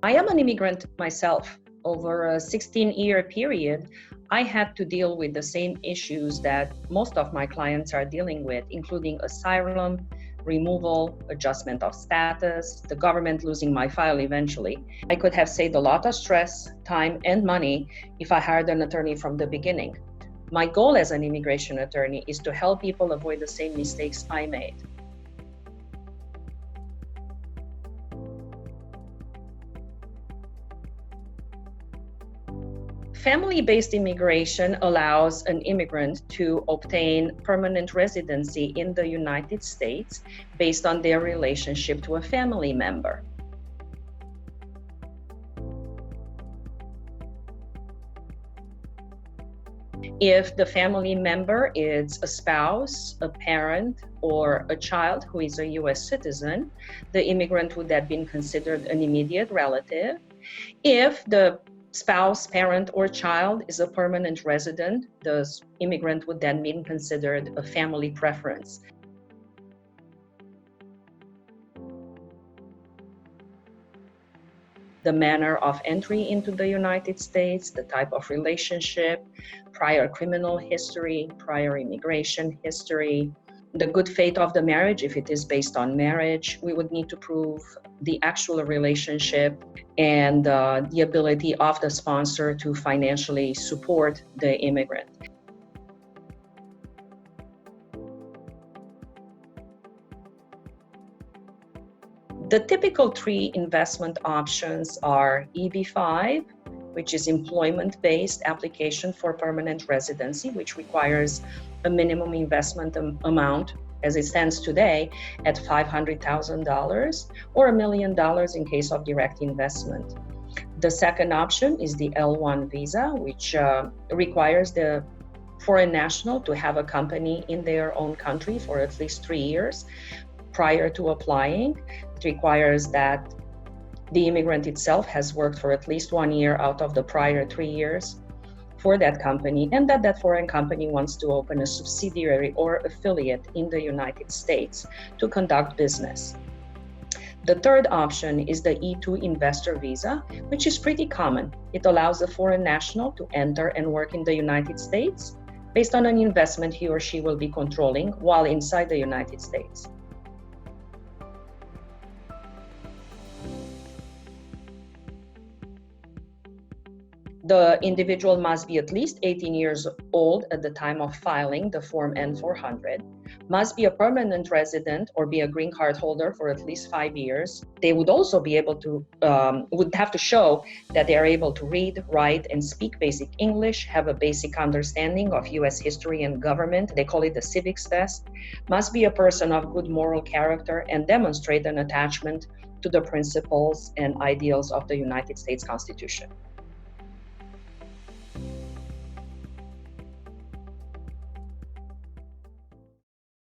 I am an immigrant myself. Over a 16-year period, I had to deal with the same issues that most of my clients are dealing with, including asylum, removal, adjustment of status, the government losing my file eventually. I could have saved a lot of stress, time, and money if I hired an attorney from the beginning. My goal as an immigration attorney is to help people avoid the same mistakes I made. Family-based immigration allows an immigrant to obtain permanent residency in the United States based on their relationship to a family member. If the family member is a spouse, a parent, or a child who is a U.S. citizen, the immigrant would have been considered an immediate relative. If the spouse, parent, or child is a permanent resident, the immigrant would then be considered a family preference. The manner of entry into the United States, the type of relationship, prior criminal history, prior immigration history, the good faith of the marriage, if it is based on marriage, we would need to prove the actual relationship and the ability of the sponsor to financially support the immigrant. The typical three investment options are EB-5, which is employment-based application for permanent residency, which requires a minimum investment amount as it stands today at $500,000 or $1 million in case of direct investment. The second option is the L1 visa, which requires the foreign national to have a company in their own country for at least 3 years prior to applying. It requires that the immigrant itself has worked for at least 1 year out of the prior 3 years for that company, and that foreign company wants to open a subsidiary or affiliate in the United States to conduct business. The third option is the E2 investor visa, which is pretty common. It allows a foreign national to enter and work in the United States based on an investment he or she will be controlling while inside the United States. The individual must be at least 18 years old at the time of filing the Form N-400, must be a permanent resident or be a green card holder for at least 5 years. They would also be able to, would have to show that they are able to read, write, and speak basic English, have a basic understanding of U.S. history and government. They call it the civics test. Must be a person of good moral character and demonstrate an attachment to the principles and ideals of the United States Constitution.